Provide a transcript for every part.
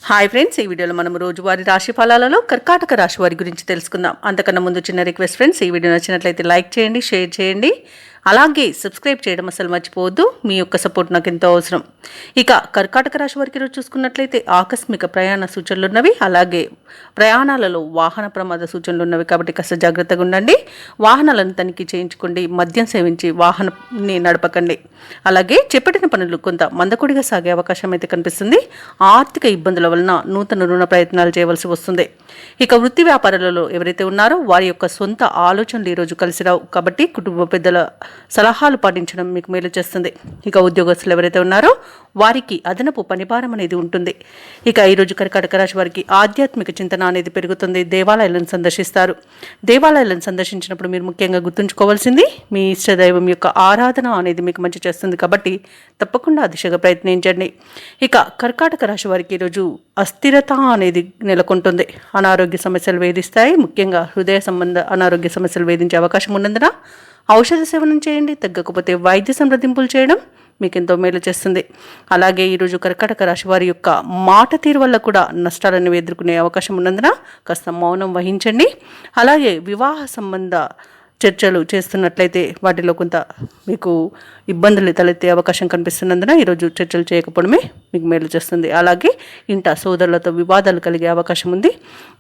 Hi friends, ఈ వీడియోలో మనం రోజువారీ రాశి ఫలాలలో కర్కాటక రాశి వారి గురించి తెలుసుకుందాం. అంతకన్నా ముందు చిన్న రిక్వెస్ట్ ఫ్రెండ్స్, ఈ వీడియో నచ్చినట్లయితే లైక్ చేయండి, షేర్ చేయండి, అలాగే సబ్స్క్రైబ్ చేయడం అసలు మర్చిపోవద్దు. మీ యొక్క సపోర్ట్ నాకు ఎంతో అవసరం. ఇక కర్కాటక రాశి వారికి ఈరోజు చూసుకున్నట్లయితే ఆకస్మిక ప్రయాణ సూచనలు ఉన్నవి, అలాగే ప్రయాణాలలో వాహన ప్రమాద సూచనలు ఉన్నవి. కాబట్టి కాస్త జాగ్రత్తగా ఉండండి. వాహనాలను తనిఖీ చేయించుకోండి, మద్యం సేవించి వాహనాన్ని నడపకండి. అలాగే చేపట్టిన పనులు కొంత మందకొడిగా సాగే అవకాశం అయితే కనిపిస్తుంది. ఆర్థిక ఇబ్బందుల వలన నూతన రుణ ప్రయత్నాలు చేయవలసి వస్తుంది. ఇక వృత్తి వ్యాపారాలలో ఎవరైతే ఉన్నారో వారి యొక్క సొంత ఆలోచనలు ఈరోజు కలిసి రావు. కాబట్టి కుటుంబ పెద్దల సలహాలు పాటించడం మీకు మేలు చేస్తుంది. ఇక ఉద్యోగస్తులు ఎవరైతే ఉన్నారో వారికి అదనపు పనిభారం అనేది ఉంటుంది. ఇక ఈరోజు కర్కాటక రాశి వారికి ఆధ్యాత్మిక చింతన అనేది పెరుగుతుంది. దేవాలయాలను సందర్శిస్తారు. దేవాలయాలను సందర్శించినప్పుడు మీరు ముఖ్యంగా గుర్తుంచుకోవాల్సింది మీ ఇష్టదైవం యొక్క ఆరాధన అనేది మీకు మంచి చేస్తుంది. కాబట్టి తప్పకుండా ఆ దిశగా ప్రయత్నించండి. ఇక కర్కాటక రాశి వారికి ఈరోజు అస్థిరత అనేది నెలకొంటుంది. అనారోగ్య సమస్యలు వేధిస్తాయి. ముఖ్యంగా హృదయ సంబంధ అనారోగ్య సమస్యలు వేధించే అవకాశం ఉన్నందున ఔషధ సేవనం చేయండి. తగ్గకపోతే వైద్య సంప్రదింపులు చేయడం మీకు ఎంతో మేలు చేస్తుంది. అలాగే ఈరోజు కర్కాటక రాశి వారి యొక్క మాట తీరు వల్ల కూడా నష్టాలను ఎదుర్కొనే అవకాశం ఉన్నందున కాస్త మౌనం వహించండి. అలాగే వివాహ సంబంధ చర్చలు చేస్తున్నట్లయితే వాటిలో కొంత మీకు ఇబ్బందులు తలెత్తే అవకాశం కనిపిస్తున్నందున ఈరోజు చర్చలు చేయకపోవడమే మీకు మేలు చేస్తుంది. అలాగే ఇంట సోదరులతో వివాదాలు కలిగే అవకాశం ఉంది.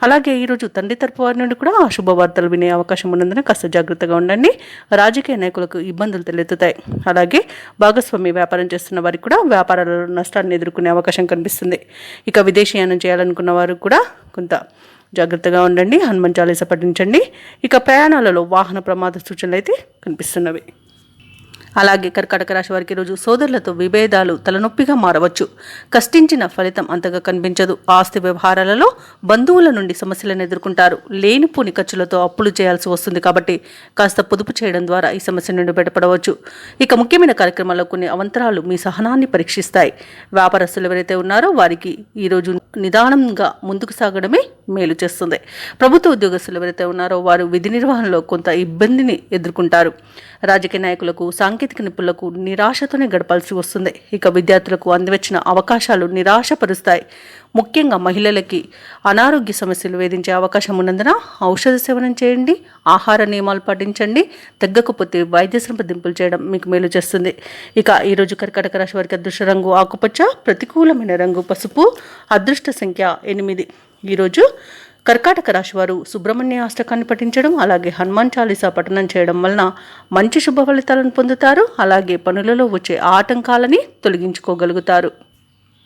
అలాగే ఈరోజు తండ్రి తరపు వారి నుండి కూడా శుభవార్తలు వినే అవకాశం ఉన్నందున కాస్త జాగ్రత్తగా ఉండండి. రాజకీయ నాయకులకు ఇబ్బందులు తలెత్తుతాయి. అలాగే భాగస్వామి వ్యాపారం చేస్తున్న వారికి కూడా వ్యాపారాలలో నష్టాన్ని ఎదుర్కొనే అవకాశం కనిపిస్తుంది. ఇక విదేశీయానం చేయాలనుకున్న వారు కూడా కొంత జాగ్రత్తగా ఉండండి. హనుమాన్ చాలీస పఠించండి. ఇక ప్రయాణాలలో వాహన ప్రమాద సూచనలు అయితే కనిపిస్తున్నవి. అలాగే కర్కాటక రాశి వారికి ఈరోజు సోదరులతో విభేదాలు తలనొప్పిగా మారవచ్చు. కష్టించిన ఫలితం అంతగా కనిపించదు. ఆస్తి వ్యవహారాలలో బంధువుల నుండి సమస్యలను ఎదుర్కొంటారు. లేనిపోని ఖర్చులతో అప్పులు చేయాల్సి వస్తుంది. కాబట్టి కాస్త పొదుపు చేయడం ద్వారా ఈ సమస్య నుండి బయటపడవచ్చు. ఇక ముఖ్యమైన కార్యక్రమాల్లో కొన్ని అవంతరాలు మీ సహనాన్ని పరీక్షిస్తాయి. వ్యాపారస్తులు ఎవరైతే ఉన్నారో వారికి ఈరోజు నిదానంగా ముందుకు సాగడమే మేలు చేస్తుంది. ప్రభుత్వ ఉద్యోగస్తులు ఎవరైతే ఉన్నారో వారు విధి నిర్వహణలో కొంత ఇబ్బందిని ఎదుర్కొంటారు. రాజకీయ నాయకులకు, సాంకేతిక నిపుణులకు నిరాశతోనే గడపాల్సి వస్తుంది. ఇక విద్యార్థులకు అందివచ్చిన అవకాశాలు నిరాశపరుస్తాయి. ముఖ్యంగా మహిళలకి అనారోగ్య సమస్యలు వేధించే అవకాశం ఉన్నందున ఔషధ సేవనం చేయండి, ఆహార నియమాలు పాటించండి. తగ్గకపోతే వైద్య సంప్రదింపులు చేయడం మీకు మేలు చేస్తుంది. ఇక ఈరోజు కర్కాటక రాశి వారికి అదృష్ట రంగు ఆకుపచ్చ, ప్రతికూలమైన రంగు పసుపు, అదృష్ట సంఖ్య 8. ఈరోజు కర్కాటక రాశి వారు సుబ్రహ్మణ్య అష్టకాన్ని పఠించడం, అలాగే హనుమాన్ చాలీసా పఠనం చేయడం వలన మంచి శుభ ఫలితాలను పొందుతారు. అలాగే పనులలో వచ్చే ఆటంకాలని తొలగించుకోగలుగుతారు.